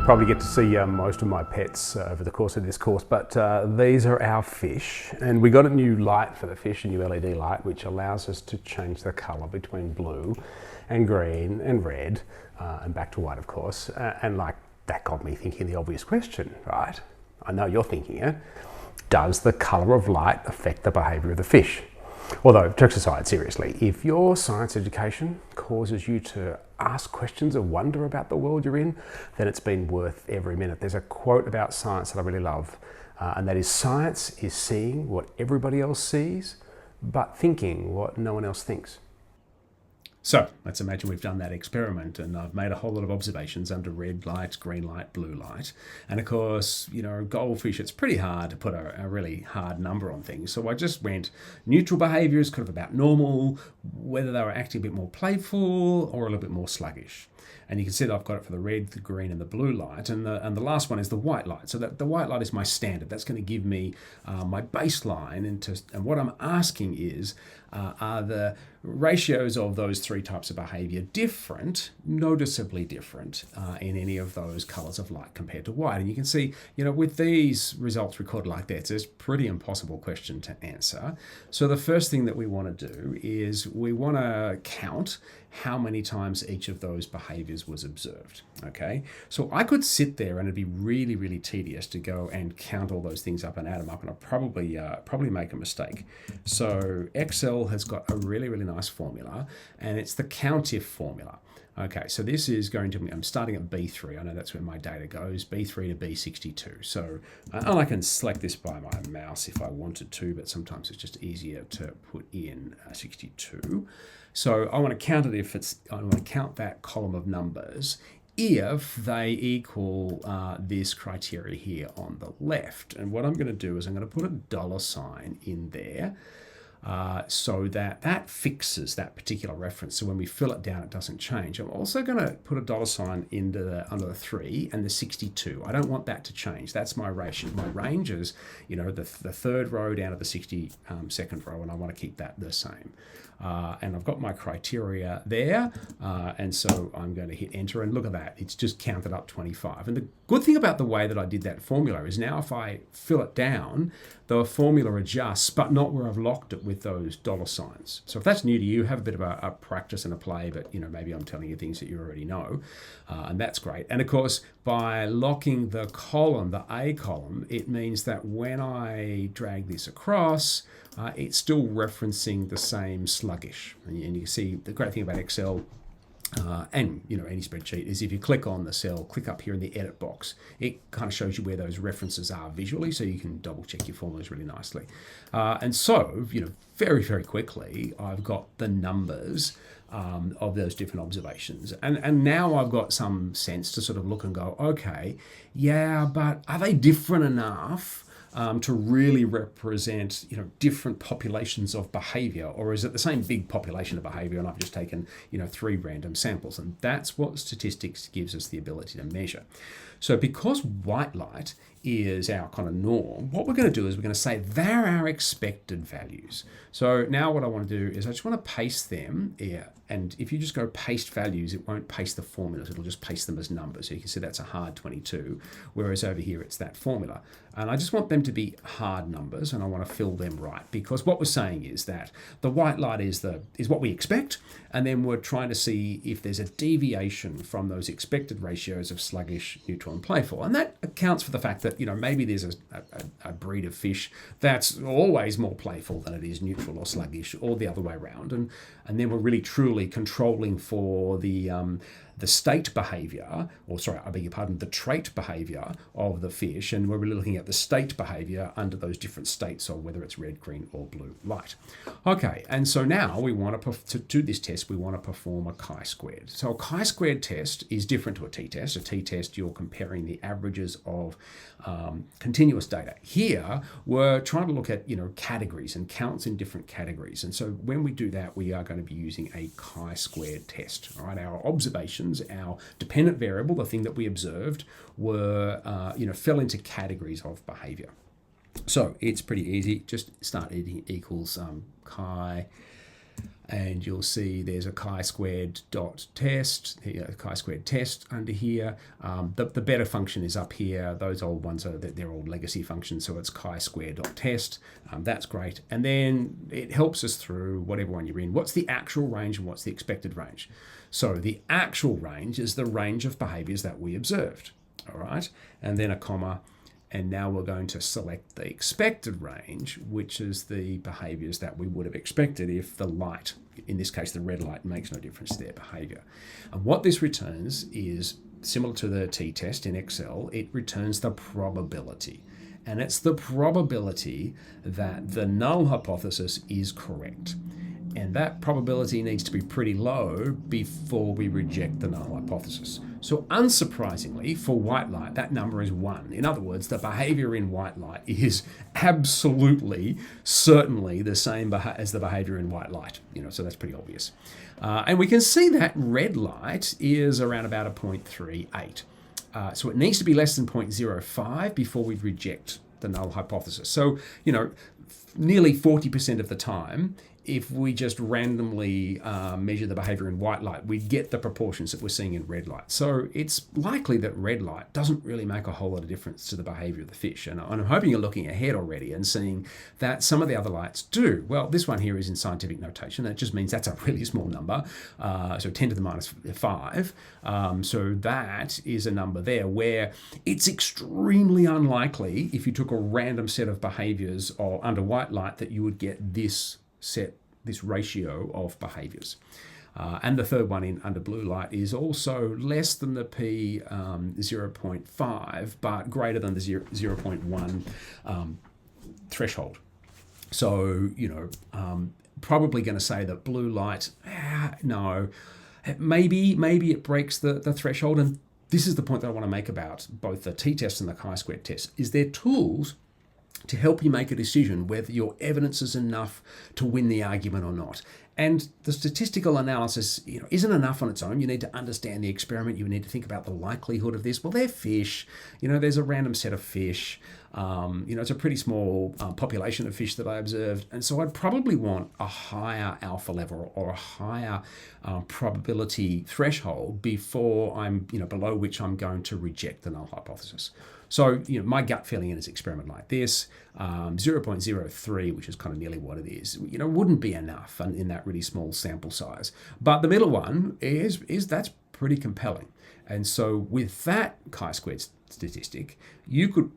probably get to see most of my pets over the course of this course, but these are our fish, and we got a new light for the fish, a new LED light, which allows us to change the colour between blue and green and red, and back to white, of course. And like, that got me thinking the obvious question, right? I know you're thinking it. Does the colour of light affect the behaviour of the fish? Although, jokes aside, seriously, if your science education causes you to ask questions of wonder about the world you're in, then it's been worth every minute. There's a quote about science that I really love, and that is, science is seeing what everybody else sees, but thinking what no one else thinks. So let's imagine we've done that experiment and I've made a whole lot of observations under red light, green light, blue light. And of course, goldfish, it's pretty hard to put a really hard number on things. So I just went neutral behaviours, kind of about normal, whether they were acting a bit more playful or a little bit more sluggish. And you can see that I've got it for the red, the green, and the blue light. And the last one is the white light. So the white light is my standard. That's going to give me my baseline. And what I'm asking is, are the ratios of those three types of behaviour different, noticeably different, in any of those colours of light compared to white? And you can see, with these results recorded like that, it's a pretty impossible question to answer. So the first thing that we want to do is we want to count how many times each of those behaviours was observed. Okay, so I could sit there and it'd be really, really tedious to go and count all those things up and add them up, and I'll probably make a mistake. So Excel has got a really, really nice formula, and it's the COUNTIF formula. Okay, so this is going to be, I'm starting at B3. I know that's where my data goes, B3 to B62. So, and I can select this by my mouse if I wanted to, but sometimes it's just easier to put in 62. So I want to count it I want to count that column of numbers if they equal this criteria here on the left. And what I'm going to do is I'm going to put a $sign in there. So that fixes that particular reference. So when we fill it down, it doesn't change. I'm also going to put a $sign under the 3 and the 62. I don't want that to change. That's my ratio. My range is, the third row down to the 62nd row, and I want to keep that the same. And I've got my criteria there, and so I'm going to hit enter, and look at that. It's just counted up 25. And the good thing about the way that I did that formula is now if I fill it down, the formula adjusts, but not where I've locked it with those $signs. So if that's new to you, have a bit of a practice and a play, but maybe I'm telling you things that you already know, and that's great. And of course, by locking the column, the A column, it means that when I drag this across, it's still referencing the same sluggish. And you can see the great thing about Excel and any spreadsheet is if you click on the cell, click up here in the edit box, it kind of shows you where those references are visually, so you can double check your formulas really nicely. And so, very, very quickly, I've got the numbers of those different observations. And now I've got some sense to sort of look and go, okay, yeah, but are they different enough to really represent, different populations of behaviour, or is it the same big population of behaviour and I've just taken, 3 random samples? And that's what statistics gives us the ability to measure. So because white light is our kind of norm, what we're going to do is we're going to say they're our expected values. So now what I want to do is I just want to paste them here. And if you just go paste values, it won't paste the formulas. It'll just paste them as numbers. So you can see that's a hard 22, whereas over here it's that formula. And I just want them to be hard numbers, and I want to fill them right, because what we're saying is that the white light is what we expect, and then we're trying to see if there's a deviation from those expected ratios of sluggish, neutral, and playful. And that accounts for the fact that maybe there's a breed of fish that's always more playful than it is neutral or sluggish, or the other way around. And then we're really truly controlling for the state behaviour, the trait behaviour of the fish, and we're really looking at the state behaviour under those different states of whether it's red, green, or blue light. Okay, and so now we want to do this test, we want to perform a chi-squared. So a chi-squared test is different to a t-test. A t-test, you're comparing the averages of continuous data. Here, we're trying to look at categories and counts in different categories. And so when we do that, we are going to be using a chi-squared test. All right, our observations, our dependent variable, the thing that we observed, were fell into categories of behaviour. So it's pretty easy. Just start equals chi and you'll see there's a chi-squared dot test, chi-squared test under here. The better function is up here. Those old ones they're all legacy functions, so it's chi-squared dot test. That's great. And then it helps us through whatever one you're in. What's the actual range and what's the expected range? So the actual range is the range of behaviours that we observed. All right, and then a comma. And now we're going to select the expected range, which is the behaviours that we would have expected if the light, in this case the red light, makes no difference to their behaviour. And what this returns is similar to the t-test in Excel. It returns the probability. And it's the probability that the null hypothesis is correct. And that probability needs to be pretty low before we reject the null hypothesis. So unsurprisingly, for white light, that number is 1. In other words, the behaviour in white light is absolutely, certainly the same as the behaviour in white light. So that's pretty obvious. And we can see that red light is around about a 0.38. So it needs to be less than 0.05 before we reject the null hypothesis. So, nearly 40% of the time, if we just randomly measure the behaviour in white light, we get the proportions that we're seeing in red light. So it's likely that red light doesn't really make a whole lot of difference to the behaviour of the fish. And I'm hoping you're looking ahead already and seeing that some of the other lights do. Well, this one here is in scientific notation. That just means that's a really small number. So 10 to the minus 5. So that is a number there where it's extremely unlikely if you took a random set of behaviours under white light that you would get this ratio of behaviours. And the third one under blue light is also less than the p 0.5, but greater than the 0.1 threshold. So, probably going to say that blue light, no, maybe it breaks the threshold. And this is the point that I want to make about both the t-test and the chi-squared test, is they're tools to help you make a decision whether your evidence is enough to win the argument or not. And the statistical analysis, isn't enough on its own. You need to understand the experiment. You need to think about the likelihood of this. Well, they're fish. There's a random set of fish. It's a pretty small population of fish that I observed. And so I'd probably want a higher alpha level or a higher probability threshold before I'm, below which I'm going to reject the null hypothesis. So, my gut feeling in an experiment like this, 0.03, which is kind of nearly what it is, wouldn't be enough in that really small sample size. But the middle one that's pretty compelling. And so with that chi-squared statistic, you could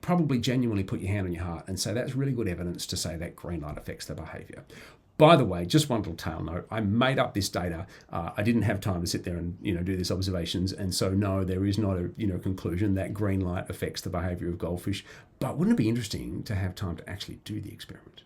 probably genuinely put your hand on your heart and say that's really good evidence to say that green light affects the behaviour. By the way, just one little tail note, I made up this data. I didn't have time to sit there and do these observations, and so no, there is not a conclusion that green light affects the behaviour of goldfish. But wouldn't it be interesting to have time to actually do the experiment?